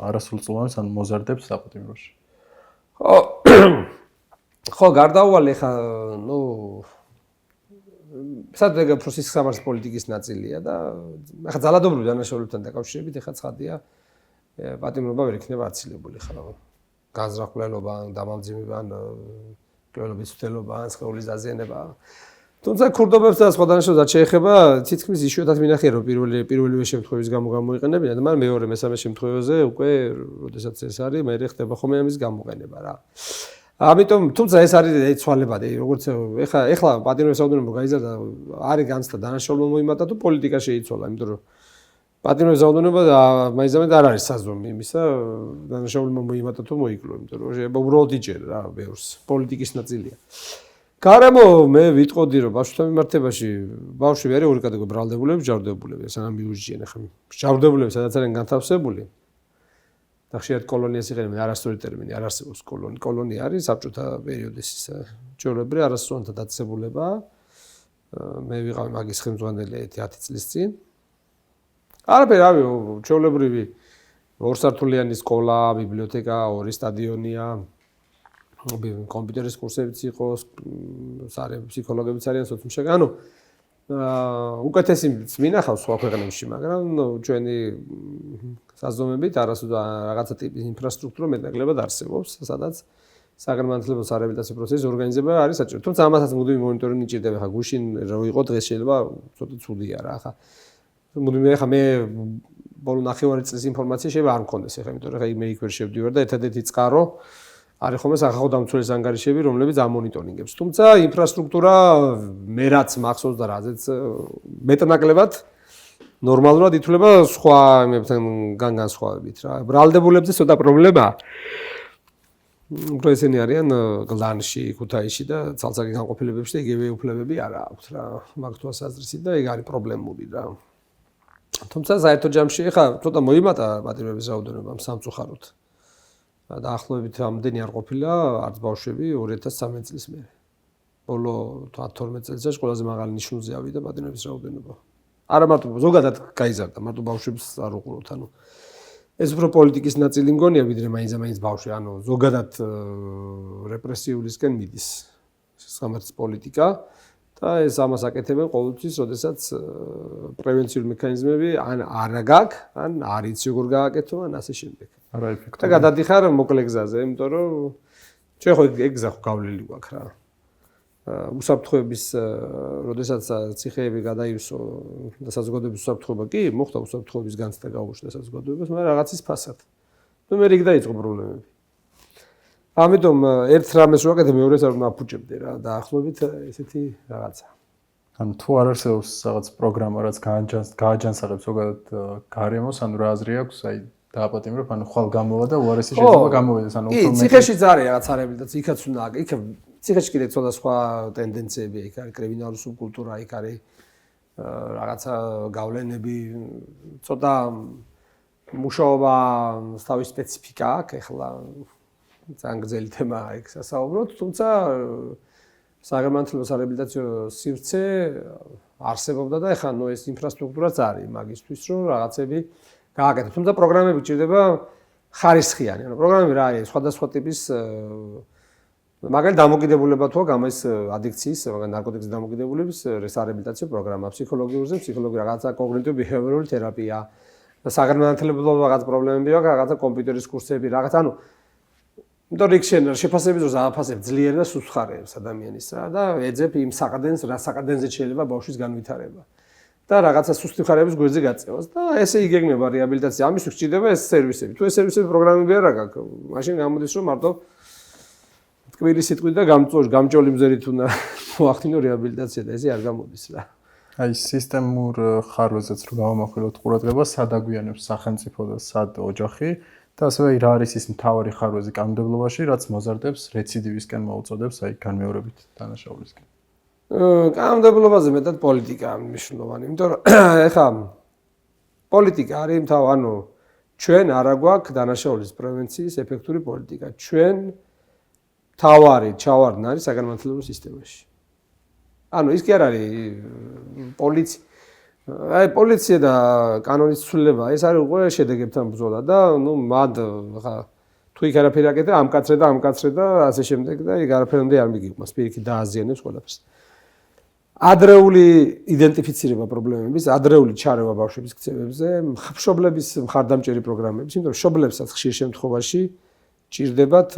არასრულწლოვანს ან მოზარდებს საპატიმროში? ხო, გარდაუვალი ხა, ნუ სადღეგა პროცესის სამართლის პოლიტიკის ნაწილია და ახლა ძალადობრივი დანაშაულებთან დაკავშირებით ახლა ცხადია პატიმრობა ვერ იქნება აცილებული ხა. განზრახულობა, დამამძიმება, კვლევის ცვლილება, სხეულის დაზიანება. თუმცა ქურდობებს და სხვა დანაშაულს შეეხება თითქმის იშვიათად მინახია რომ პირველივე შემთხვევის გამო გამოიყენებინა და მაგრამ მეორე მესამე შემთხვევაზე უკვე როდესაც ეს არის მე ხდება ხოლმე ამის გამოყენება რა. ამიტომ თუმცა ეს არის ცვალებადი როგორც ეხლა პატიმრობის საუდარნობა გაიზარდა არის განცდა დანაშაულმა მოიმატა თუ პოლიტიკა შეიცვალა იმიტომ რომ პატიმრობის საუდარნობა მაინც არ არის საზომი იმისა დანაშაულმა მოიმატა თუ მოიკლო იმიტომ რომ უბრალოდ იჭერა რა ბევრს პოლიტიკის ნაწილია. გარემო მე ვიტყოდი რომ ბავშვთა მიმართებაში ბავშვები არის ორი კატეგორია ბრალდებულები, ჯავრდებულები, სანამ მიუჯიენ ახლა. ჯავრდებულები სადაც არიან განთავსებული და ხშირად კოლონიას იყენებენ არასწორი ტერმინი, არ არსებობს კოლონია. კოლონია არის საბჭოთა პერიოდის ჩვეულებრივი არასწორთა დაწესებულება. მე ვიყავი მაგის ხელმძღვანელი 10 წლის წინ. არაფერი რავი, ჩვეულებრივი ორსართულიანი სკოლა, ბიბლიოთეკა, ორი სტადიონია. კომპიუტერის კურსებიც იყოს, ფსიქოლოგებიც არიან სოციმშაკი. ანუ უკეთესი მინახავს სხვა ქვეყნებში, მაგრამ ჩვენი საზომებით რაღაცა ტიპის ინფრასტრუქტურა მეტნაკლებად არსებობს, სადაც საგანმანათლებლო სარეაბილიტაციო პროცესის ორგანიზება არის საჭირო. თუმცა ამასაც მუდმივი მონიტორინგი ჭირდება. ხა გუშინ რო იყო დღეს შეიძლება ცოტა ცუდია რა. ხა მუდმივი ხა მე ბოლო ნახევარი წლის ინფორმაცია შეიძლება არ მქონდეს ხა, იმიტომ რომ ხა მე იქ ვერ შევდივარ და ერთადერთი წყარო არის ხოლმე სახალხო დამცველის ანგარიშები, რომლებიც ამონიტორინგებს. თუმცა ინფრასტრუქტურა მე რაც მახსოვს და რაზეც მეტნაკლებად ნორმალურად ითვლება სხვა იმებთან განსხვავებით რა. ბრალდებულებზე ცოტა პრობლემაა. უფრო ესენი არიან გლანში, ქუთაისში და ცალსაკი განყოფილებებში და იგივე უფლებები არ აქვთ რა. მაგ თვალსაზრისით და ეგ არის პრობლემური რა. თუმცა საერთო ჯამში ხა ცოტა მოიმატა პატიმრობის რაოდენობამ სამწუხაროდ. დაახლოებით ამდენი არ ყოფილა არც ბავშვები 2013 წლის მერე. ბოლო 12 წელიწადში ყველაზე მაღალი ნიშნულზე ავიდა პატიმრობის რაოდენობა. არა მარტო ზოგადად გაიზარდა, მარტო ბავშვებს არ უყუროთ, ანუ ეს უფრო პოლიტიკის ნაწილი მგონია, ვიდრე მაინც ბავშვი, ანუ ზოგადად რეპრესიულისკენ მიდის სამართლის პოლიტიკა და ეს ამას აკეთებენ ყოველთვის, როდესაც პრევენციული მექანიზმები ან არ გაქვს, ან არ იცი როგორ გააკეთო, ან ასე შემდეგ. არა ეფექტური. და გადადიხარ მოკლე გზაზე, იმიტომ რომ ჩვენ ხო ეგ გზა ხო გავლილი გვაქვს რა. უსაფრთხოების, როდესაც ციხეები გადაივსო და საზოგადოების უსაფრთხოება კი, მოხდა უსაფრთხოების განცდა გაუშვდა საზოგადოებას, მაგრამ რაღაცის ფასად. და მე იქ დაიწყო პრობლემები. ამიტომ ერთ რამეს რო აკეთე, მეორეს არ მაფუჭებდე რა, დაახლოებით ესეთი რაღაცა. ანუ თუ არ არსებობს რაღაც პროგრამა, რაც გააჯანსაღებს ზოგადად გარემოს, ანუ რა აზრი აქვს, აი დააპატიმრებ, ანუ ხვალ გამოვა და უარესი შეიძლება გამოვიდეს, ანუ უფრო მეტი. ციხეშიც არის რაღაც არებილდაც, იქაც უნდა, იქ ციხეში კიდე ცოტა სხვა ტენდენციები, იქ არის კრიმინალური სუბკულტურა, იქ არის რაღაცა გავლენები, ცოტა მუშაობა თავის სპეციფიკა აქვს, ეხლა ძალიან გრძელი თემაა იქ სასაუბროთ, თუმცა საგანმანათლებლო სარეაბილიტაციო სივრცე არსებობდა და ეხლა ეს ინფრასტრუქტურაც არის მაგისთვის, რომ რაღაცები გააკეთოს. თუმცა პროგრამები გჭირდება ხარისხიანი. ანუ პროგრამები რა არის? სხვადასხვა ტიპის მაგალითად დამოკიდებულება თუ აქვს ამას ადიქციის, მაგალითად ნარკოტიკის დამოკიდებულების სარეაბილიტაციო პროგრამა, ფსიქოლოგიურზე, ფსიქოლოგია, რაღაცა კოგნიტიურ-ბიჰევიორული თერაპია, საგანმანათლებლო რაღაც პრობლემები აქვს, რაღაცა კომპიუტერის კურსები, რაღაც ანუ იმიტომ რომ იქ შეფასების დროს ააფასებ ძლიერ და სუსტ ხარებს ადამიანის რა და ეძებ იმ საყრდენს, რა საყრდენზე შეიძლება ბავშვის განვითარება. და რაღაცა სუსტი ხარების გვერდზე გაწევას და ესე იგეგმება რეაბილიტაცია. ამისთვის გჭირდება ეს სერვისები. თუ ეს სერვისები პროგრამები არ აქვს, მაშინ გამოდის რომ მარტო ტკბილი სიტყვით და გამჭოლი მზერით უნდა მოახდინო რეაბილიტაცია და ესე არ გამოდის რა. აი სისტემურ ხარვეზეც რო გავამახვილოთ ყურადღება, სად აგვიანებს სახელმწიფო და სად ოჯახი და ასევე რა არის ის მთავარი ხარვეზი კანონმდებლობაში, რაც მოზარდებს რეციდივისკენ მოუწოდებს, აი განმეორებით დანაშაულისკენ. კანონმდებლობაზე მეტად პოლიტიკაა მნიშვნელოვანი, იმიტომ რომ ეხლა პოლიტიკა არის ანუ ჩვენ არა გვაქვს დანაშაულის პრევენციის ეფექტური პოლიტიკა. ჩვენ თავარი ჩავარდნა არის საგანმანათლებლო სისტემაში. ანუ ის კი არ არის პოლიცია. აი პოლიცია და კანონის ცვლილება, ეს არის უკვე შედეგებთან ბრძოლა და ნუ მად ხა თუ იქ არაფერი აკეთე, ამკაცრე და ასე შემდეგ და იქ არაფერამდე არ მიგიყვას, პირიქით დააზიანებს ყველაფერს. ადრეული იდენტიფიცირება პრობლემების, ადრეული ჩარევა ბავშვების ქცევებზე, მშობლების მხარდამჭერი პროგრამების, იმიტომ რომ მშობლებსაც ხშირ შემთხვევაში ჭირდებათ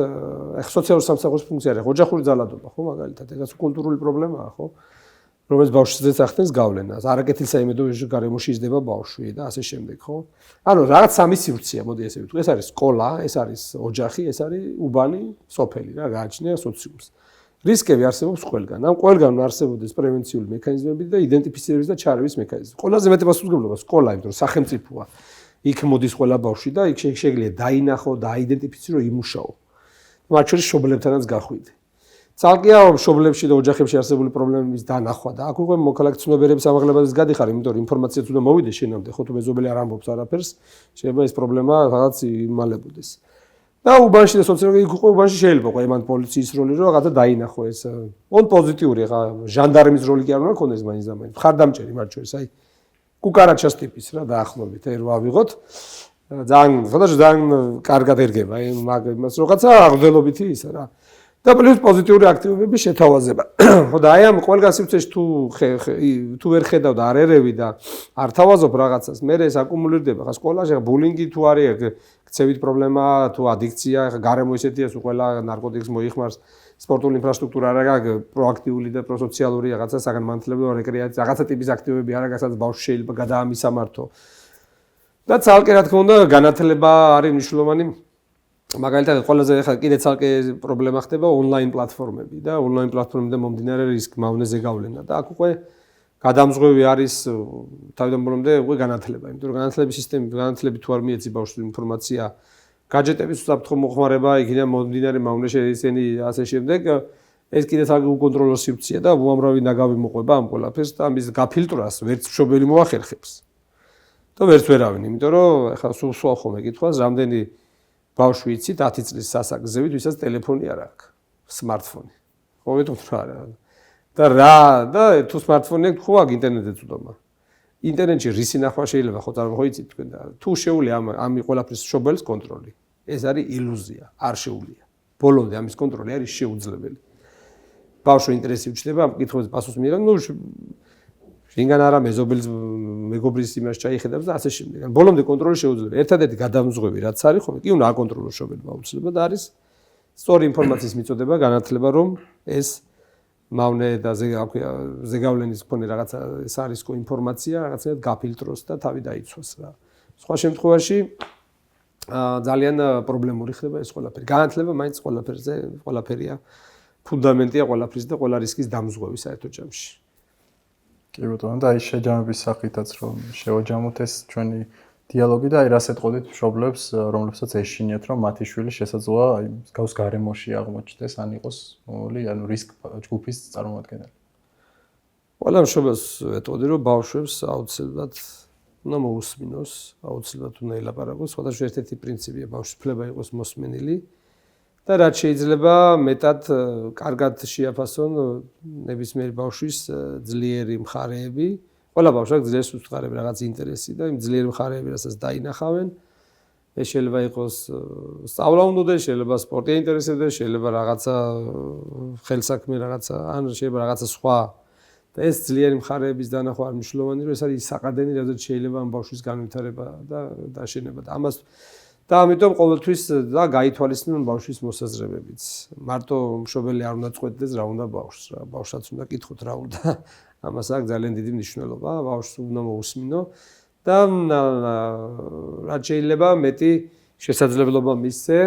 სოციალური სამსახურის ფუნქცია არის, ოჯახური ძალადობა, ხო მაგალითად, ეგაც კულტურული პრობლემაა, ხო? რომელიც ბავშვზეც ახდენს გავლენას. არაკეთილსაიმედო გარემოში იზრდება ბავშვი და ასე შემდეგ, ხო? ანუ რაღაც სამი სივრცეა, მოდი ესე ვიტყვი. ეს არის სკოლა, ეს არის ოჯახი, ეს არის უბანი, სოფელი რა, გააჩნია სოციუმს. რისკები არსებობს ყველგან. ამ ყველგან არსებობდეს პრევენციული მექანიზმები და იდენტიფიცირების და ჩარევის მექანიზმი. ყველაზე მეტი პასუხისმგებლობა სკოლა, იმიტომ რომ სახელმწიფოა. იქ მოდის ყველა ბავშვი და იქ შეიძლება დაინახო, დააიდენტიფიცირო, იმუშაო. მათ შორის მშობლებთანაც გახვიდე. ცალკეა მშობლებში და ოჯახებში არსებული პრობლემების დანახვა და აქ უკვე მოქალაქე ცნობიერების ამაღლებაზეც გადიხარ, იმიტომ რომ ინფორმაციაც უნდა მოვიდეს შენამდე, ხო თუ მეზობელი არ ამბობს არაფერს, შეიძლება ეს პრობლემა რაღაც იმალებოდეს. და უბანში და სოციალურ იქ უკვე უბანში შეიძლება ყო იმან პოლიციის როლი რომ რაღაცა დაინახო ეს. on პოზიტიური ხა ჟანდარმის როლი კი არ უნდა ქონდეს მაინც და მაინც. ხარდამჭერი მათ შორის, აი კუკარაჩას ტიპის რა დაახლოებით, აი რო ავიღოთ. ძალიან კარგად ერგება, აი მაგას რაღაცა აღრძელობითი ისა რა. და პლუს პოზიტიური აქტივობები შეთავაზება. ხო და აი ამ ყველგან სივრცეში თუ ვერ ხედავ და არ ერევი და არ თავაზობ რაღაცას, მე ეს აკუმულირდება. ხა სკოლაში ხა ბულინგი თუ არის, ქცევით პრობლემა, თუ ადიქცია, ხა გარემო ისეთია, თუ ყველა ნარკოტიკს მოიხმარს, სპორტული ინფრასტრუქტურა არ აქვს, პროაქტიული და პროსოციალური რაღაცა საგანმანათლებლო რეკრეაცია, რაღაცა ტიპის აქტივობები არ აქვს, სადაც ბავშვი შეიძლება გადაამისამართო. და ცალკე რა თქმა უნდა განათლება არის მნიშვნელოვანი. მაგალითად ყველაზე ახლა კიდე ცალკე პრობლემა ხდება ონლაინ პლატფორმები და ონლაინ პლატფორმებიდან მომდინარე რისკ მავნეზე გავლენა და აქ უკვე გადამზღვევი არის თავიდან ბოლომდე უკვე განათლება, იმიტომ რომ განათლების სისტემი, განათლებით თუ არ მიეცი ბავშვს ინფორმაცია, გაჯეტების უსაფრთხო მოხმარება, იქიდან მომდინარე მავნე შეეცენი ასე შემდეგ, ეს კიდე ცალკე უკონტროლო სივრცეა და უამრავი ნაგავი მოყვება ამ ყველაფერს და ამის გაფილტრას ვერც მშობელი მოახერხებს. და ვერც ვერავინ, იმიტომ რომ ახლა სულ ხომ ეკითხავს, რამდენი ბავშვი იცით 10 წლის სასაგზევით, ვისაც ტელეფონი არ აქვს, სმარტფონი. ხო ვეთქვით რა არა. და თუ სმარტფონი აქვს, ხო აქვს ინტერნეტზე წვდომა. ინტერნეტში რისი ნახვა შეიძლება ხო წარმოიიცით თქვენ და თუ შეუძლია ამ ყველაფრის მშობელს კონტროლი. ეს არის ილუზია, არ შეუძლია. ბოლომდე ამის კონტროლი არის შეუძლებელი. ბავშვი ინტერესი უჩნდება ამ კითხვაზე პასუხს მიღება, ნუ შინგან არა მეზობლის მეგობრის იმას ჩაიხედავს და ასე შემდეგ. ბოლომდე კონტროლი შეუძლია. ერთადერთი გადამზღვევი რაც არის ხომ, კი უნდა აკონტროლოს მშობელმა აუცილებლად და არის სწორი ინფორმაციის მიწოდება, განათლება, რომ ეს მავნე და ზეგავლენის მქონე რაღაცა ეს არის ხო ინფორმაცია, რაღაცნაირად გაფილტროს და თავი დაიცვას რა. სხვა შემთხვევაში ძალიან პრობლემური ხდება ეს ყველაფერი. განათლება მაინც ყველაფერია, ფუნდამენტია ყველაფრის და ყველა რისკის დამზღვევი საერთო ჯამში. კი ბატონო, და აი შეჯამების სახითაც რომ შევაჯამოთ ეს ჩვენი დიალოგი და აი რას ეთყოდით მშობლებს, რომლებსაც ეშინიათ, რომ მათი შვილი შესაძლოა აი გავს გარემოში აღმოჩნდეს, ან იყოს მომავალი, ანუ რისკ ჯგუფის წარმომადგენელი. ყველა მშობელს ეთყოდი, რომ ბავშვებს აუცილებლად უნდა მოусმინოს, აუცილებლად უნდა ელაპარაკოს, სხვადასხვა ერთ-ერთი პრინციპია ბავშვის უფლება იყოს მოსმენილი. და რაც შეიძლება მეტად კარგად შეაფასონ ნებისმიერ ბავშვის ძლიერი მხარეები. ყველა ბავშვს აქვს ძლიერი მხარეები, რაღაც ინტერესი და იმ ძლიერი მხარეები, რასაც დაინახავენ. ეს შეიძლება იყოს სწავლა უნდადეს, შეიძლება სპორტი აინტერესებდეს, შეიძლება რაღაცა ხელსაქმე რაღაცა, ან შეიძლება რაღაცა სხვა. და ეს ძლიერი მხარეების დანახვა არ მნიშვნელოვანი, რომ ეს არის საყრდენი, რადგან შეიძლება ამ ბავშვის განვითარება და დაშენება და ამას და ამიტომ ყოველთვის და გაითვალისწინონ ბავშვის მოსაზრებებიც. მარტო მშობელი არ უნდა წყვეტდეს რა უნდა ბავშვს რა. ბავშვსაც უნდა კითხოთ რა უნდა. ამას აქვს ძალიან დიდი მნიშვნელობა. ბავშვს უნდა მოусმინო და რაც შეიძლება მეტი შესაძლებლობა მისცე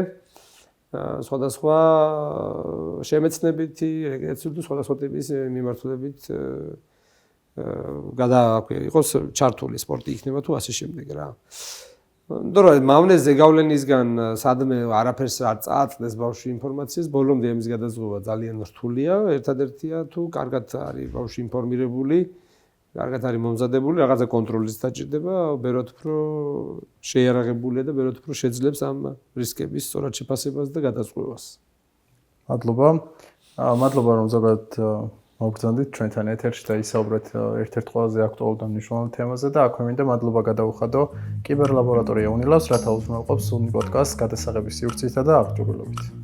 სხვადასხვა შემეცნებითი, რეკრეაციული და სხვადასხვა ტიპის მიმართულებით იყოს ჩართული სპორტი იქნება თუ ასე შემდეგ რა. მაგრამ მავნეს ზეგავლენისგან სადმე არაფერს არ წააწდეს ბავშვი ინფორმაციას, ბოლომდე ამის გადაზღვა ძალიან რთულია. ერთადერთია თუ კარგად არის ბავშვი ინფორმირებული, კარგად არის მომზადებული, რაღაცა კონტროლის დაჭირდება, ბევრად უფრო შეიარაღებულია და ბევრად უფრო შეძლებს ამ რისკების სწორად შეფასებას და გადაწყვეტას. მადლობა. მადლობა რომ ზოგადად მოგწონდით ჩვენთან ეთერში და ისაუბრეთ ერთ-ერთ ყველაზე აქტუალურ და მნიშვნელოვან თემაზე და აქვე მინდა მადლობა გადავუხადო კიბერლაბორატორია უნილავს, რათა უზრუნველყოფს სუნი პოდკასტს გადასაღების სივრცეთა და აღჭურვილობით.